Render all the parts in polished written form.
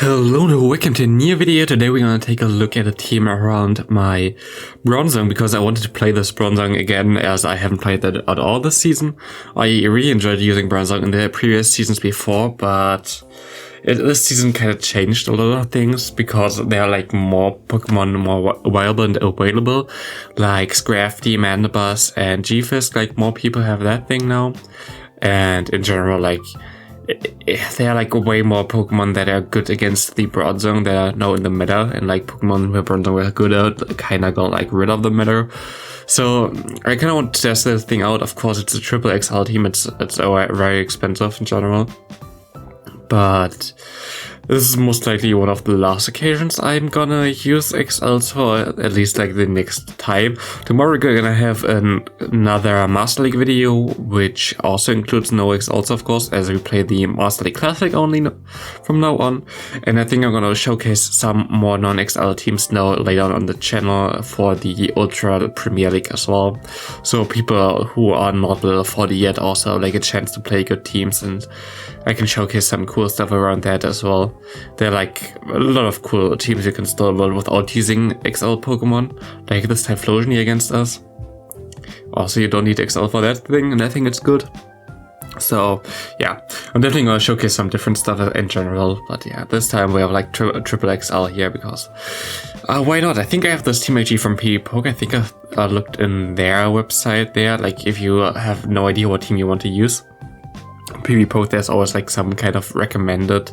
Hello and welcome to a new video. Today we're gonna take a look at a team around my Bronzong because I wanted to play this Bronzong again as I haven't played that at all this season. I really enjoyed using Bronzong in the previous seasons before, but this season kind of changed a lot of things because there are like more Pokemon more viable and available, like Scrafty, Mandibuzz, and G-Fisk. Like more people have that thing now, and in general, like there are like way more Pokemon that are good against the Bronzong that are now in the meta, and like Pokemon where Bronzong were good at kind of got like rid of the meta. So I kind of want to test this thing out. Of course, it's a triple XL team. It's very expensive in general, but this is most likely one of the last occasions I'm gonna use XLs for, at least like the next time. Tomorrow we're gonna have another Master League video, which also includes no XLs, of course, as we play the Master League Classic only from now on. And I think I'm gonna showcase some more non-XL teams now later on the channel for the Ultra Premier League as well. So people who are not level 40 yet also have like a chance to play good teams, and I can showcase some cool stuff around that as well. There are like a lot of cool teams you can still build without using XL Pokemon, like this Typhlosion here against us. Also, you don't need XL for that thing, and I think it's good. So yeah, I'm definitely gonna showcase some different stuff in general, but yeah, this time we have like triple XL here because why not? I think I have this team actually from PvPoke. I think I looked in their website there, like if you have no idea what team you want to use. PvPoke, there's always like some kind of recommended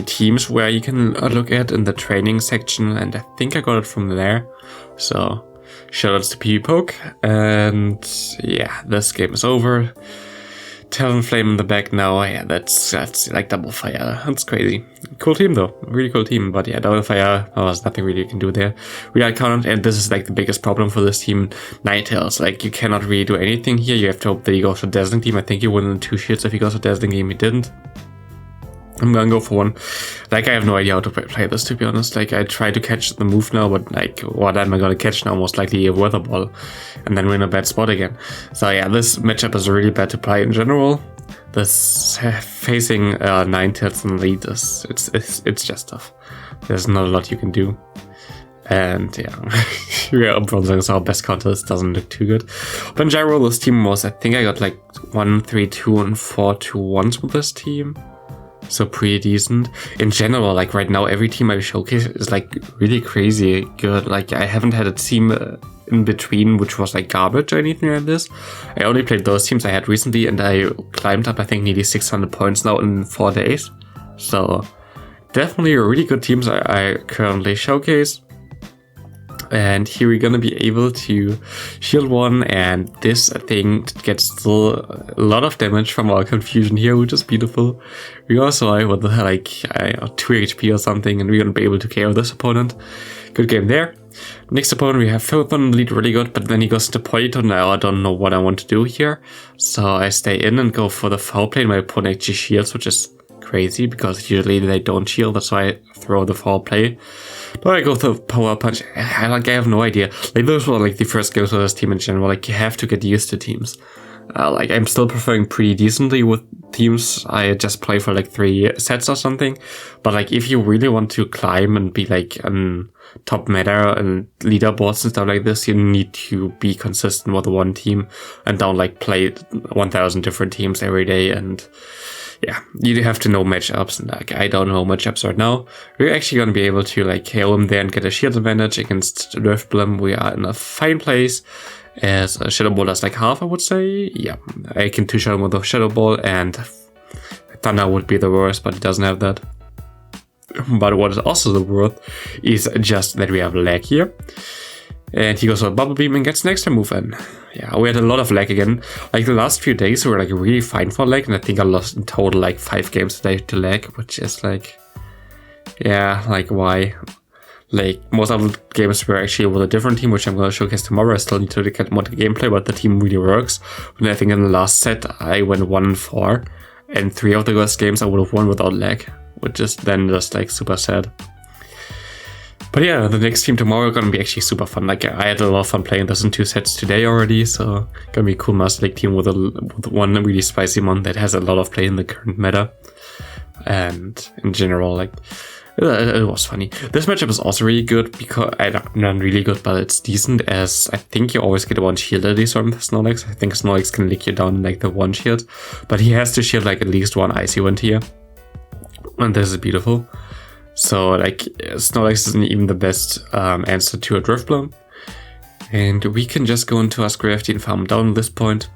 teams where you can look at in the training section, and I think I got it from there. So shoutouts to PvPoke, and yeah, this game is over. Talonflame in the back now. Yeah, that's like double fire. That's crazy. Cool team though, really cool team. But yeah, double fire. Oh, there's nothing really you can do there. We are count, and this is like the biggest problem for this team. Ninetails. Like you cannot really do anything here. You have to hope that he goes for Dazzling Team. I think he won in 2 shields if he goes for Dazzling Team. He didn't. I'm gonna go for one. Like I have no idea how to play this, to be honest. Like I try to catch the move now, but like what am I gonna catch now? Most likely a Weather Ball, and then we're in a bad spot again. So yeah, this matchup is really bad to play in general. This facing Ninetails in the lead is it's just tough. There's not a lot you can do. And yeah, Bronzong is our best counter. This doesn't look too good. But in general, this team was, I think I got like 1, 3, 2, and 4 2-1s with this team. So pretty decent. In general, like right now, every team I showcase is like really crazy good. Like I haven't had a team in between which was like garbage or anything like this. I only played those teams I had recently, and I climbed up I think nearly 600 points now in 4 days. So definitely really good teams I currently showcase. And here we're gonna be able to shield one, and this thing gets still a lot of damage from our confusion here, which is beautiful. We also have with like 2 HP or something, and we're gonna be able to KO this opponent. Good game there. Next opponent we have Ferrothron, lead really good, but then he goes to Polyton. Now I don't know what I want to do here, so I stay in and go for the foul play. My opponent actually shields, which is crazy because usually they don't shield. That's why I throw the foul play. But I go to Power Punch. I have no idea. Like those were like the first games for this team in general. Like you have to get used to teams. Like I'm still preferring pretty decently with teams. I just play for like 3 sets or something. But like if you really want to climb and be like on top meta and leaderboards and stuff like this, you need to be consistent with one team and don't like play 1,000 different teams every day. And yeah, you have to know matchups, and like I don't know matchups right now. We're actually gonna be able to like KO him there and get a shield advantage against Drifblim. We are in a fine place as a Shadow Ball does like half, I would say. Yeah, I can 2-shot him with a Shadow Ball, and Thunder would be the worst, but it doesn't have that. But what is also the worst is just that we have lag here. And he goes for a Bubble Beam and gets an extra move in. Yeah, we had a lot of lag again. Like the last few days were like really fine for lag, and I think I lost in total like 5 games today to lag, which is like, yeah, like why? Like most of the games were actually with a different team, which I'm going to showcase tomorrow. I still need to get more gameplay, but the team really works. And I think in the last set I went 1-4, and 3 of the worst games I would have won without lag, which is then just like super sad. But yeah, the next team tomorrow is gonna be actually super fun. Like I had a lot of fun playing this in 2 sets today already, so gonna be a cool Master League team with one really spicy mon that has a lot of play in the current meta. and in general, like, it was funny. This matchup is also really good because, not really good, but it's decent, as I think you always get one shield at least from Snorlax. I think Snorlax can lick you down in like the one shield, but he has to shield like at least one Icy Wind here. And this is beautiful. So like Snorlax isn't even the best answer to a Drifblim. And we can just go into our Scrafty and farm down at this point.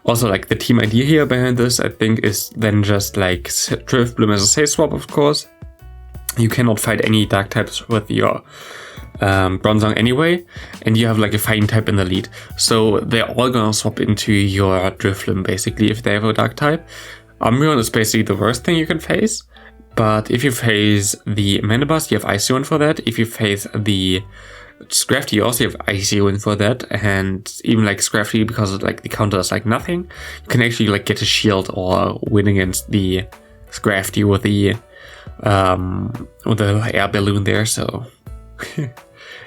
Also, like, the team idea here behind this, I think, is then just like Drifblim as a safe swap, of course. You cannot fight any dark types with your Bronzong anyway, and you have like a fighting type in the lead. So they're all gonna swap into your Drifblim basically if they have a dark type. Umbreon is basically the worst thing you can face, but if you face the Manabus, you have Icy Wind for that. If you face the Scrafty, you also have Icy Wind for that, and even like Scrafty, because like the counter is like nothing, you can actually like get a shield or win against the Scrafty with the air balloon there, so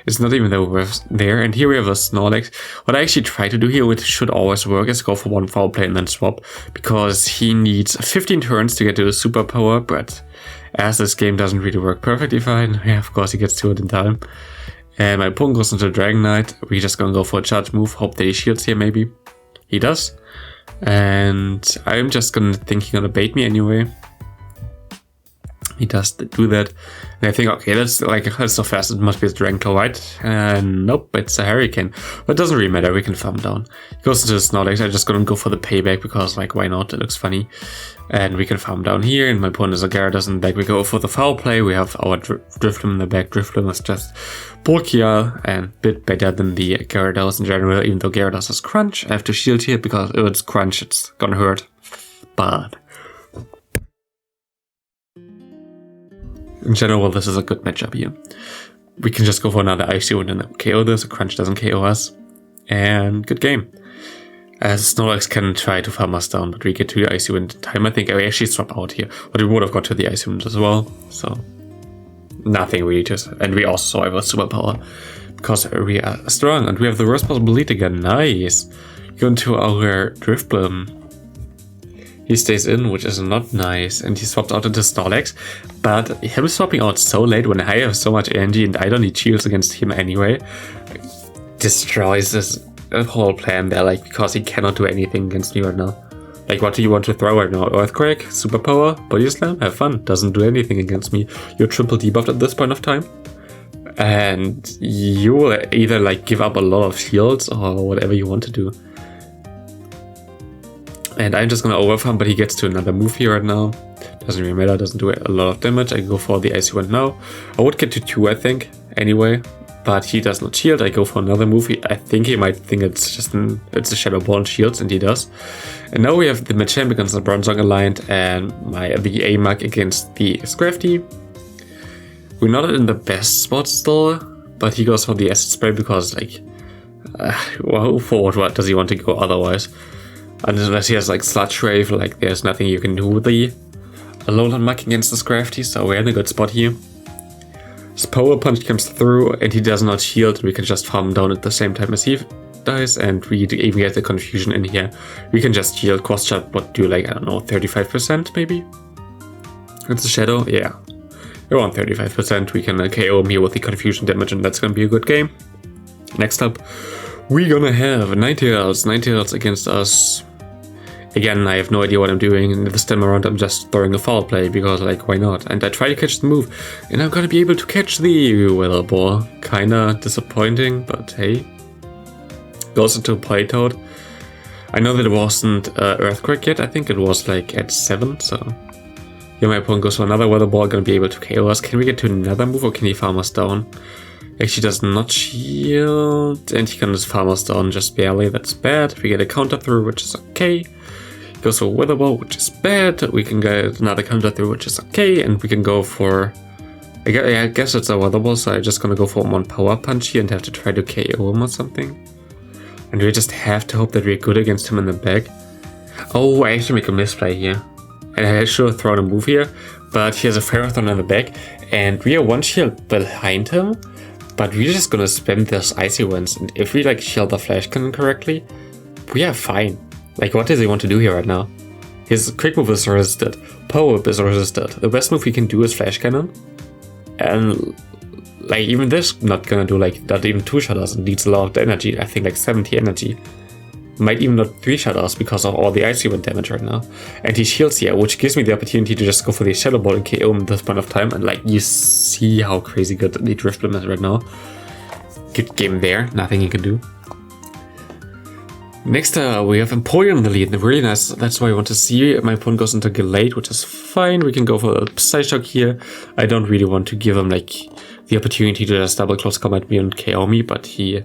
it's not even that we're there. And here we have a Snorlax. What I actually try to do here, which should always work, is go for one foul play and then swap, because he needs 15 turns to get to the superpower, but as this game doesn't really work perfectly fine, yeah, of course he gets to it in time. And my opponent goes into Dragon Knight. We're just gonna go for a charge move, hope that he shields here maybe. He does. And I'm just thinking he's gonna bait me anyway. He does do that. And I think, okay, that's so fast, it must be a Dragon Claw, right? And nope, it's a Hurricane. But it doesn't really matter, we can farm down. He goes into the Snorlax. I'm just gonna go for the payback because, like, why not? It looks funny. And we can farm down here, and my opponent is a Gyarados in the back. We go for the foul play. We have our Drifblim in the back. Drifblim is just bulkier and a bit better than the Gyarados in general, even though Gyarados has Crunch. I have to shield here because if it's Crunch, it's gonna hurt. But in general, this is a good matchup here. We can just go for another Icy Wind and KO this. Crunch doesn't KO us. And good game. As Snorlax can try to farm us down, but we get to the Icy Wind in time. I think I actually swap out here, but we would have got to the Icy Wind as well. So nothing really to, and we also saw our superpower because we are strong and we have the worst possible lead again. Nice. Go into our Drifblim. He stays in, which is not nice, and he swapped out into Snorlax, but him swapping out so late when I have so much energy and I don't need shields against him anyway, destroys this whole plan there, like, because he cannot do anything against me right now. Like, what do you want to throw right now? Earthquake? Superpower? Body Slam? Have fun. Doesn't do anything against me. You're triple debuffed at this point of time, and you will either, like, give up a lot of shields or whatever you want to do. And I'm just gonna overfarm, but he gets to another move here right now. Doesn't really matter, doesn't do a lot of damage. I go for the Icy Wind now. I would get to 2, I think, anyway. But he does not shield. I go for another move. I think he might think it's just it's a Shadow Ball and shields, and he does. And now we have the Machamp against the Bronzong aligned, and the A-Mark against the Scrafty. We're not in the best spot still, but he goes for the Acid Spray because, like, well, for what does he want to go otherwise? Unless he has like Sludge Wave, like there's nothing you can do with the Alolan Muk against the Scrafty, so we're in a good spot here. His Power Punch comes through and he does not shield, we can just farm down at the same time as he dies, and we even get the confusion in here. We can just shield, cross shot, what do, like, I don't know, 35% maybe? It's a Shadow, yeah. Around 35%, we can KO him here with the confusion damage, and that's gonna be a good game. Next up, we're gonna have Ninetails against us. Again, I have no idea what I'm doing, and this time around I'm just throwing a foul play because, like, why not? And I try to catch the move, and I'm gonna be able to catch the Weather Ball. Kinda disappointing, but hey. Goes into Playtoad. I know that it wasn't Earthquake yet, I think it was like at 7, so. Here my opponent goes for another Weather Ball, gonna be able to KO us. Can we get to another move, or can he farm us down? Actually does not shield, and he can just farm us down just barely, that's bad. We get a counter through, which is okay. Goes for Weather Ball, which is bad. We can get another counter through, which is okay, and we can go for, I guess it's a Weather Ball, so I'm just gonna go for one Power Punch here and have to try to KO him or something. And we just have to hope that we're good against him in the back. Oh, I actually make a misplay here. And I should have thrown a move here, but he has a Ferrothron in the back, and we are one shield behind him. But we're just gonna spam this Icy Winds, and if we like shield the Flash Cannon correctly, we are fine. Like, what does he want to do here right now? His quick move is resisted, power whip is resisted. The best move he can do is flash cannon. And like even this not gonna do like not even 2-shot us. It needs a lot of energy, I think like 70 energy. Might even not 3-shot us because of all the icy wind damage right now. And he shields here, which gives me the opportunity to just go for the Shadow Ball and KO him at this point of time. And like you see how crazy good the Drifblim is right now. Good game there, nothing he can do. Next, we have Empoleon in the lead, really nice. That's why I want to see. My opponent goes into Gallade, which is fine. We can go for a Psyshock here. I don't really want to give him like the opportunity to just double close combat me and KO me, but he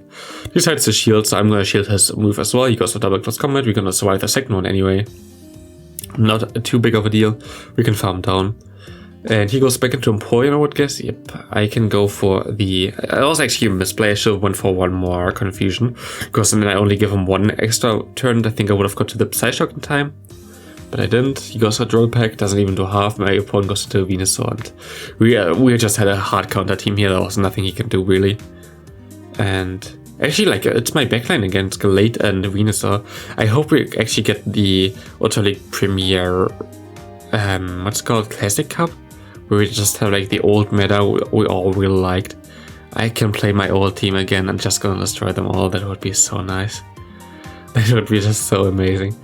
decides to shield, so I'm gonna shield his move as well. He goes for double close combat. We're gonna survive the second one anyway. Not too big of a deal. We can farm down. And he goes back into Empoleon, I would guess. Yep, I can go for the... I was actually a misplay. I should have went for one more confusion. Because then I only give him one extra turn. I think I would have got to the Psyshock in time. But I didn't. He goes for Drill Pack, doesn't even do half. My opponent goes to Venusaur. And we just had a hard counter team here. There was nothing he can do, really. And... actually, like, it's my backline against Gallade and Venusaur. I hope we actually get the Ultra League Premier... what's it called? Classic Cup? Where we just have like the old meta we all really liked. I can play my old team again and just gonna destroy them all. That would be so nice. That would be just so amazing.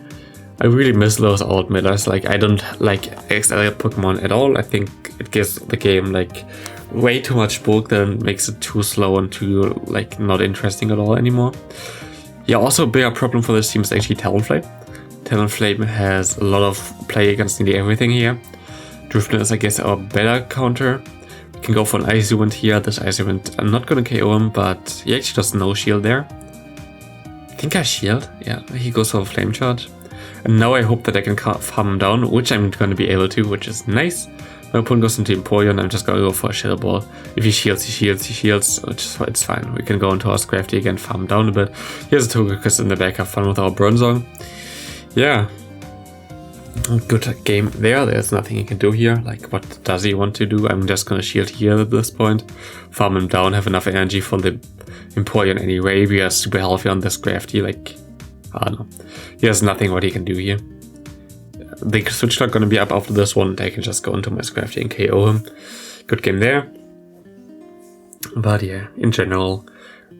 I really miss those old metas. Like I don't like XL Pokemon at all. I think it gives the game like way too much bulk that makes it too slow and too like not interesting at all anymore. Yeah, also a bigger problem for this team is actually Talonflame. Talonflame has a lot of play against nearly everything here. Drifblim is, I guess, our better counter. We can go for an Icy Wind here. This Icy Wind, I'm not gonna KO him, but he actually does no shield there. I think I shield. Yeah, he goes for a Flame Charge. And now I hope that I can farm him down, which I'm gonna be able to, which is nice. My opponent goes into Empoleon. I'm just gonna go for a Shadow Ball. If he shields, he shields, he shields, which is it's fine. We can go into our Scrafty again, farm down a bit. Here's a Togekiss in the back, have fun with our Bronzong. Yeah. Good game there. There's nothing he can do here. Like, what does he want to do? I'm just gonna shield here at this point. Farm him down, have enough energy for the Empoleon anyway. We are super healthy on this Crafty. Like, I don't know. He has nothing what he can do here. The switch lock gonna be up after this one. I can just go into my Scrafty and KO him. Good game there. But yeah, in general,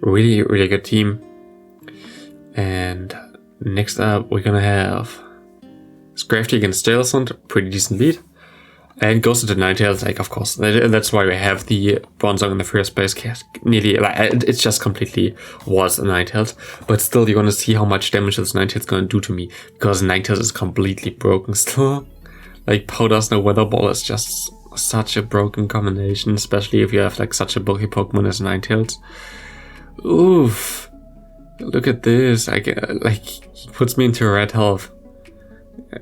really, really good team. And next up, we're gonna have Scrafty against Jellicent, pretty decent lead. And goes into Ninetails, like, of course. That's why we have the Bronzong in the first place. Nearly, like, it's just completely was a Ninetails. But still, you're gonna see how much damage this Ninetails gonna do to me. Because Ninetails is completely broken still. Like, Powder Snow Weather Ball is just such a broken combination. Especially if you have, like, such a bulky Pokemon as Ninetails. Oof. Look at this. Like, he puts me into red health.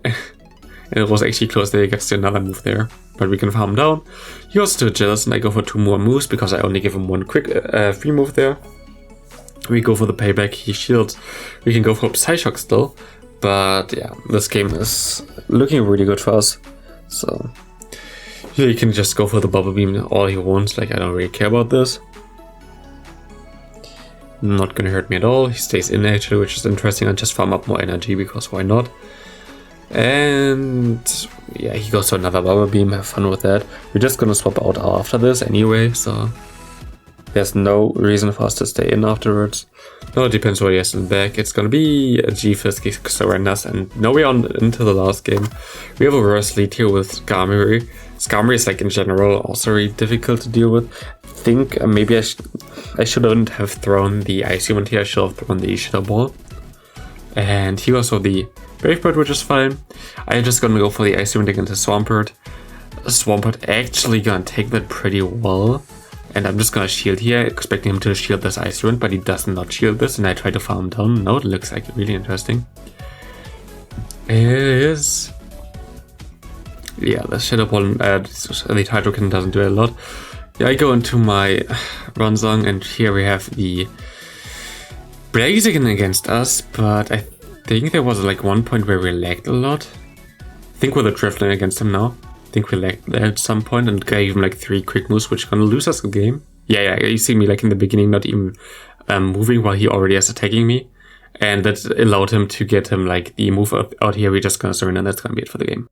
And it was actually close there, he gets to another move there. But we can farm down. He goes to Jealous and I go for 2 more moves because I only give him 1 quick free move there. We go for the payback, he shields. We can go for Psyshock still. But yeah, this game is looking really good for us. So here he can just go for the Bubble Beam all he wants. Like, I don't really care about this. Not gonna hurt me at all. He stays in actually, which is interesting. I just farm up more energy because why not? And yeah, he goes to another Bubble Beam, have fun with that. We're just gonna swap out after this anyway, so there's no reason for us to stay in afterwards. No, it depends what he has in the back. It's gonna be a G-Fisk, Surrenders, and now we're on into the last game. We have a reverse lead here with Skarmory. Skarmory is, like, in general also really difficult to deal with. I think maybe I shouldn't have thrown the Icy Wind here, I should have thrown the Shadow Ball. And he goes for the Brave Bird, which is fine. I'm just gonna go for the Icy Wind against the Swampert. Swampert actually gonna take that pretty well. And I'm just gonna shield here, expecting him to shield this Icy Wind, but he does not shield this, and I try to farm down. No, it looks like really interesting. It is... yeah, the Shadow Ball, the Hydro Cannon doesn't do a lot. Yeah, I go into my Bronzong, and here we have the Blaziken against us, but I think there was like one point where we lagged a lot. I think we're the Drifblim against him now. I think we lagged there at some point and gave him like 3 quick moves, which are gonna lose us the game. Yeah, you see me like in the beginning not even moving while he already is attacking me. And that allowed him to get him like the move out here. We're just gonna surrender, and that's gonna be it for the game.